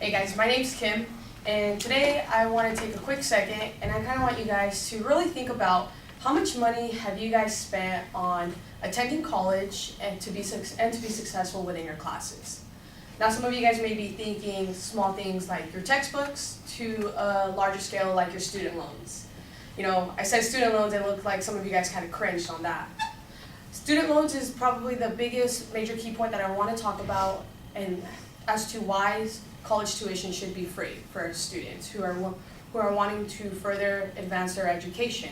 Hey guys, my name's Kim, and today I want to take a quick second and I kind of want you guys to really think about how much money have you guys spent on attending college and to be successful within your classes. Now some of you guys may be thinking small things like your textbooks to a larger scale like your student loans. You know, I said student loans and it looked like some of you guys kind of cringed on that. Student loans is probably the biggest major key point that I want to talk about, and as to why college tuition should be free for students who are wanting to further advance their education.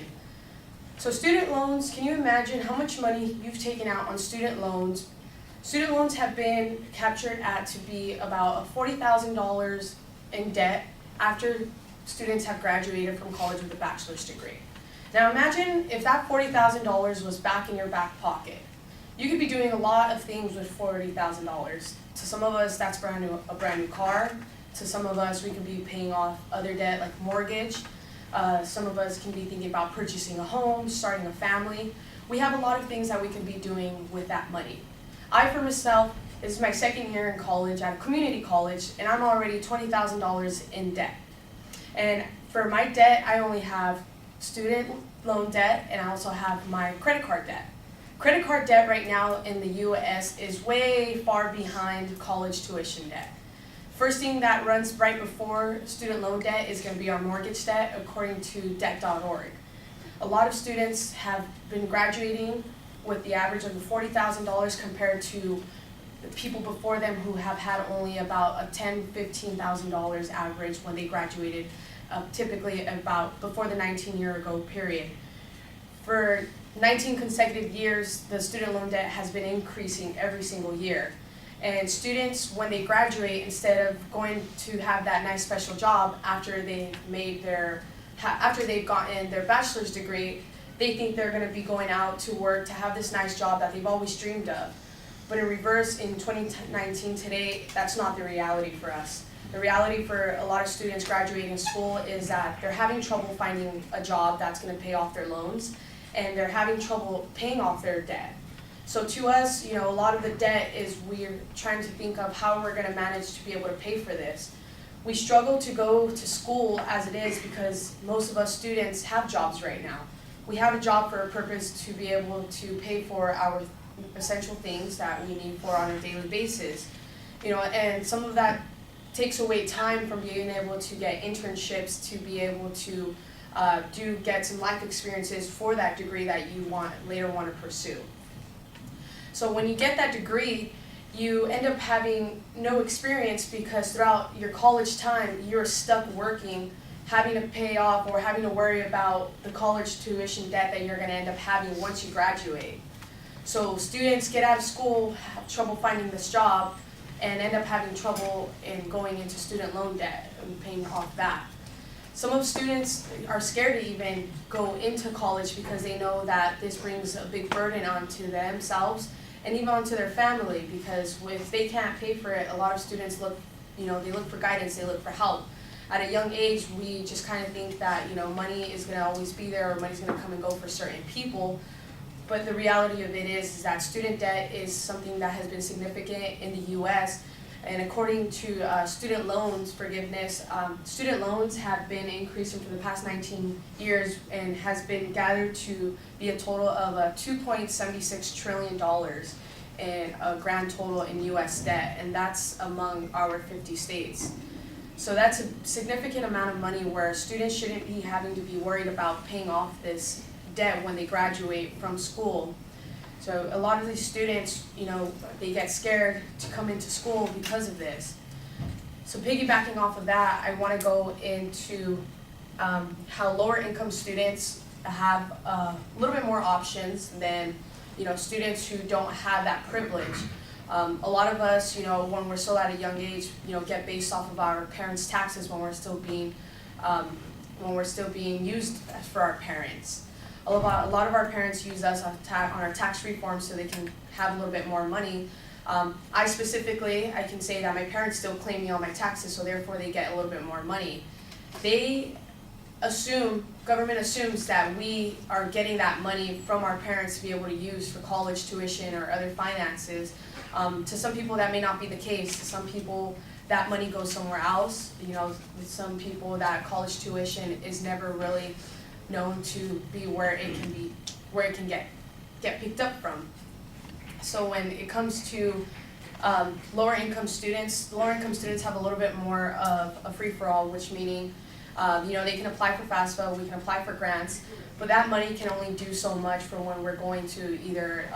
So student loans, can you imagine how much money you've taken out on student loans? Student loans have been captured at to be about $40,000 in debt after students have graduated from college with a bachelor's degree. Now imagine if that $40,000 was back in your back pocket. You could be doing a lot of things with $40,000. To some of us, that's a brand new car. To some of us, we could be paying off other debt like mortgage. Some of us can be thinking about purchasing a home, starting a family. We have a lot of things that we can be doing with that money. I, for myself, this is my second year in college at a community college, and I'm already $20,000 in debt. And for my debt, I only have student loan debt, and I also have my credit card debt. Credit card debt right now in the US is way far behind college tuition debt. First thing that runs right before student loan debt is going to be our mortgage debt, according to debt.org. A lot of students have been graduating with the average of $40,000 compared to the people before them who have had only about a $10,000, $15,000 average when they graduated, typically about before the 19-year-ago period. For 19 consecutive years, the student loan debt has been increasing every single year. And students, when they graduate, instead of going to have that nice special job after they've gotten their bachelor's degree, they think they're going to be going out to work to have this nice job that they've always dreamed of. But in reverse, in 2019 today, that's not the reality for us. The reality for a lot of students graduating school is that they're having trouble finding a job that's going to pay off their loans, and they're having trouble paying off their debt. So to us, you know, a lot of the debt is we're trying to think of how we're going to manage to be able to pay for this. We struggle to go to school as it is because most of us students have jobs right now. We have a job for a purpose to be able to pay for our essential things that we need for on a daily basis. You know, and some of that takes away time from being able to get internships, to be able to get some life experiences for that degree that you later want to pursue. So when you get that degree, you end up having no experience because throughout your college time, you're stuck working, having to pay off or having to worry about the college tuition debt that you're going to end up having once you graduate. So students get out of school, have trouble finding this job, and end up having trouble in going into student loan debt and paying off that. Some of students are scared to even go into college because they know that this brings a big burden onto themselves and even onto their family, because if they can't pay for it, a lot of students look for guidance, they look for help. At a young age, we just kind of think that, you know, money is going to always be there or money's going to come and go for certain people. But the reality of it is that student debt is something that has been significant in the US. And according to student loans forgiveness, student loans have been increasing for the past 19 years and has been gathered to be a total of $2.76 trillion in a grand total in US debt, and that's among our 50 states. So that's a significant amount of money where students shouldn't be having to be worried about paying off this debt when they graduate from school. So a lot of these students, you know, they get scared to come into school because of this. So piggybacking off of that, I want to go into how lower income students have a little bit more options than, you know, students who don't have that privilege. A lot of us, you know, when we're still at a young age, you know, get based off of our parents' taxes when we're still being used for our parents. A lot of our parents use us on our tax reform so they can have a little bit more money. I specifically, I can say that my parents still claim me on my taxes, so therefore they get a little bit more money. Government assumes that we are getting that money from our parents to be able to use for college tuition or other finances. To some people that may not be the case. To some people that money goes somewhere else. You know, with some people, that college tuition is never really known to be where it can get picked up from. So when it comes to lower income students have a little bit more of a free-for-all, which meaning you know, they can apply for FAFSA, we can apply for grants, but that money can only do so much for when we're going to either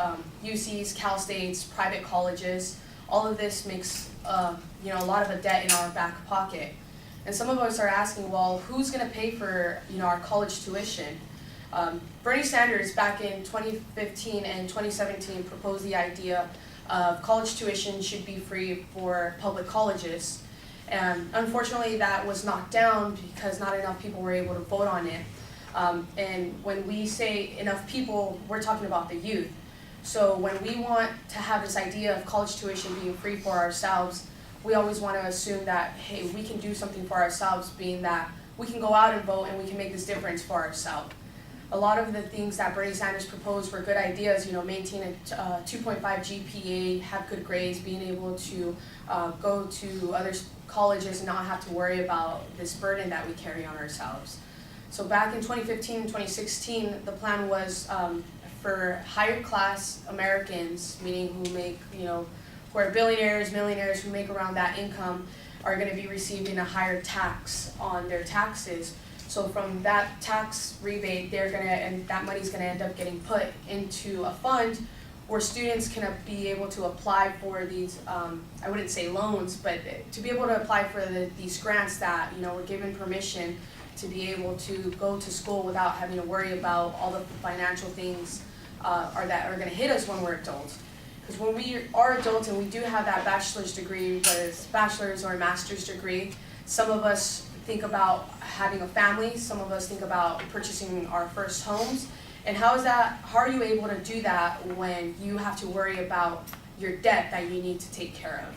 UCs, Cal States, private colleges. All of this makes you know, a lot of a debt in our back pocket. And some of us are asking, well, who's going to pay for, you know, our college tuition? Bernie Sanders back in 2015 and 2017 proposed the idea of college tuition should be free for public colleges. And unfortunately that was knocked down because not enough people were able to vote on it. And when we say enough people, we're talking about the youth. So when we want to have this idea of college tuition being free for ourselves, we always want to assume that, hey, we can do something for ourselves, being that we can go out and vote and we can make this difference for ourselves. A lot of the things that Bernie Sanders proposed were good ideas, you know, maintain a 2.5 GPA, have good grades, being able to go to other colleges and not have to worry about this burden that we carry on ourselves. So back in 2015 and 2016, the plan was for higher class Americans, meaning who make, you know, who are billionaires, millionaires, who make around that income, are going to be receiving a higher tax on their taxes. So from that tax rebate, and that money's gonna end up getting put into a fund where students can be able to apply for these, I wouldn't say loans, but to be able to apply for these grants that, you know, we're given permission to be able to go to school without having to worry about all the financial things that are gonna hit us when we're adults. Because when we are adults and we do have that bachelor's degree, whether it's bachelor's or a master's degree, some of us think about having a family, some of us think about purchasing our first homes. And how are you able to do that when you have to worry about your debt that you need to take care of?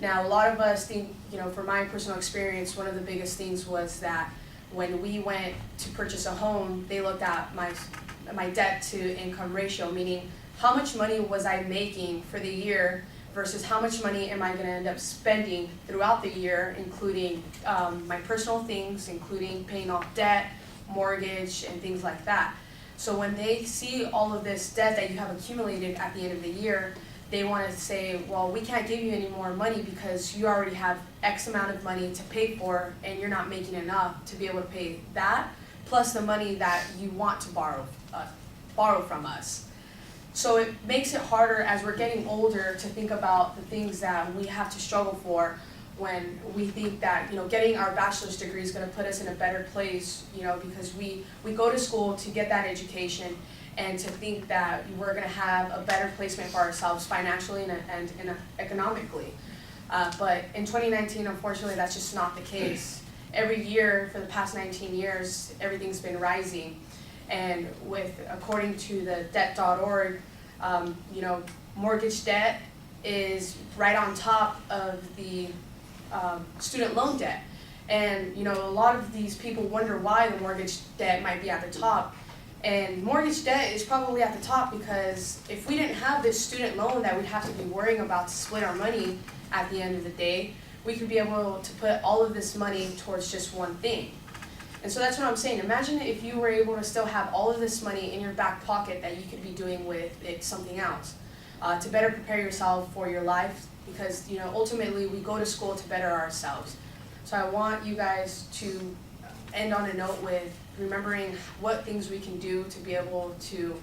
Now, a lot of us think, you know, from my personal experience, one of the biggest things was that when we went to purchase a home, they looked at my debt to income ratio, meaning how much money was I making for the year versus how much money am I going to end up spending throughout the year, including my personal things, including paying off debt, mortgage, and things like that. So when they see all of this debt that you have accumulated at the end of the year, they want to say, well, we can't give you any more money because you already have X amount of money to pay for and you're not making enough to be able to pay that, plus the money that you want to borrow from us. So it makes it harder as we're getting older to think about the things that we have to struggle for when we think that, you know, getting our bachelor's degree is going to put us in a better place, you know, because we go to school to get that education and to think that we're going to have a better placement for ourselves financially and economically. But in 2019, unfortunately, that's just not the case. Every year for the past 19 years, everything's been rising. And according to the debt.org, you know, mortgage debt is right on top of the student loan debt. And, you know, a lot of these people wonder why the mortgage debt might be at the top. And mortgage debt is probably at the top because if we didn't have this student loan that we'd have to be worrying about to split our money at the end of the day, we could be able to put all of this money towards just one thing. And so that's what I'm saying. Imagine if you were able to still have all of this money in your back pocket that you could be doing with something else to better prepare yourself for your life, because, you know, ultimately we go to school to better ourselves. So I want you guys to end on a note with remembering what things we can do to be able to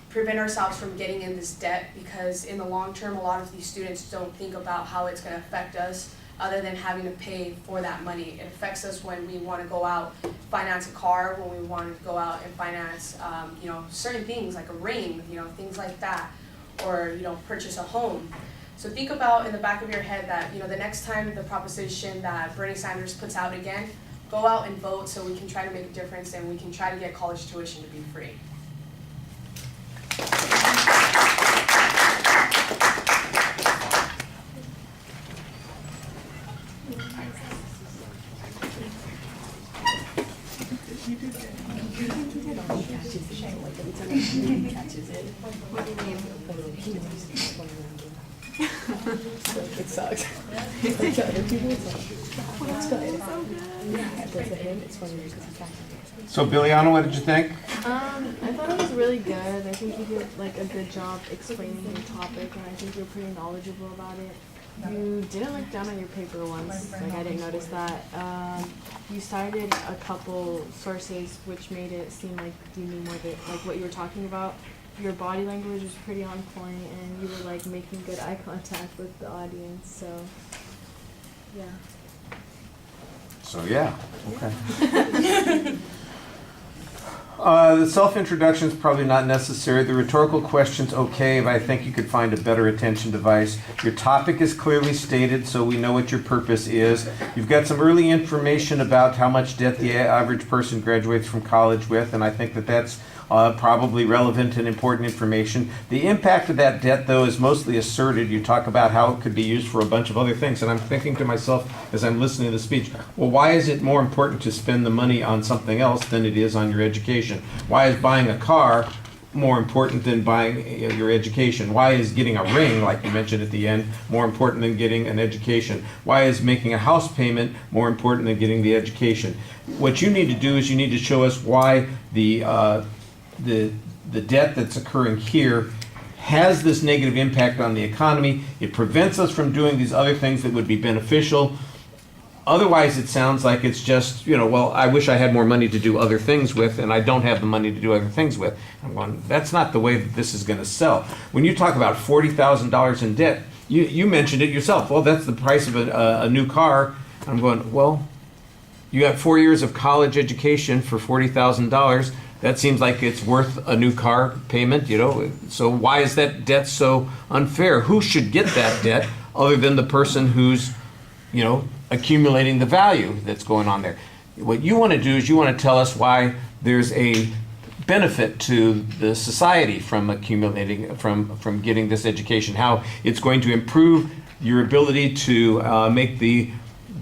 prevent ourselves from getting in this debt, because in the long term, a lot of these students don't think about how it's going to affect us other than having to pay for that money. It affects us when we want to go out, finance a car, when we want to go out and finance, you know, certain things like a ring, you know, things like that, or, you know, purchase a home. So think about in the back of your head that, you know, the next time the proposition that Bernie Sanders puts out again, go out and vote so we can try to make a difference and we can try to get college tuition to be free. It sucks. But to other people, it's like, oh, that's good. Yeah, but to him, it's funny because he's acting. So, Biliana, what did you think? I thought it was really good. I think you did like a good job explaining your topic, and I think you're pretty knowledgeable about it. You didn't look down on your paper once, like I didn't notice that. You cited a couple sources which made it seem like you knew more than like what you were talking about. Your body language was pretty on point, and you were like making good eye contact with the audience. So, yeah. So, yeah. Okay. The self-introduction is probably not necessary. The rhetorical question's okay, but I think you could find a better attention device. Your topic is clearly stated, so we know what your purpose is. You've got some early information about how much debt the average person graduates from college with, and I think that that's probably relevant and important information. The impact of that debt, though, is mostly asserted. You talk about how it could be used for a bunch of other things, and I'm thinking to myself as I'm listening to the speech, well, why is it more important to spend the money on something else than it is on your education? Why is buying a car more important than buying your education? Why is getting a ring, like you mentioned at the end, more important than getting an education? Why is making a house payment more important than getting the education? What you need to do is you need to show us why the debt that's occurring here has this negative impact on the economy. It prevents us from doing these other things that would be beneficial. Otherwise, it sounds like it's just, well, I wish I had more money to do other things with, and I don't have the money to do other things with. I'm going, that's not the way that this is going to sell. When you talk about $40,000 in debt, you mentioned it yourself. Well, that's the price of a new car. I'm going, well, you got 4 years of college education for $40,000. That seems like it's worth a new car payment, So why is that debt so unfair? Who should get that debt other than the person who's, accumulating the value that's going on there? What you want to do is you want to tell us why there's a benefit to the society from accumulating, from getting this education, how it's going to improve your ability to make the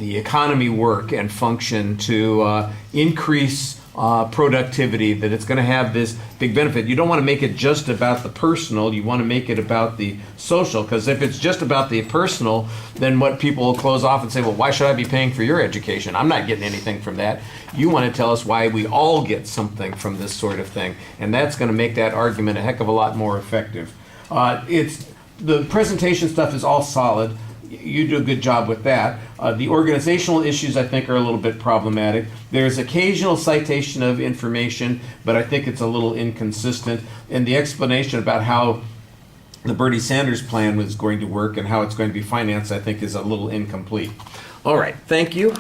economy work and function, to increase productivity, that it's going to have this big benefit. You don't want to make it just about the personal, you want to make it about the social, because if it's just about the personal, then what people will close off and say, well, why should I be paying for your education? I'm not getting anything from that. You want to tell us why we all get something from this sort of thing, and that's going to make that argument a heck of a lot more effective. The presentation stuff is all solid. You do a good job with that. The organizational issues, I think, are a little bit problematic. There's occasional citation of information, but I think it's a little inconsistent. And the explanation about how the Bernie Sanders plan was going to work and how it's going to be financed, I think, is a little incomplete. All right, thank you.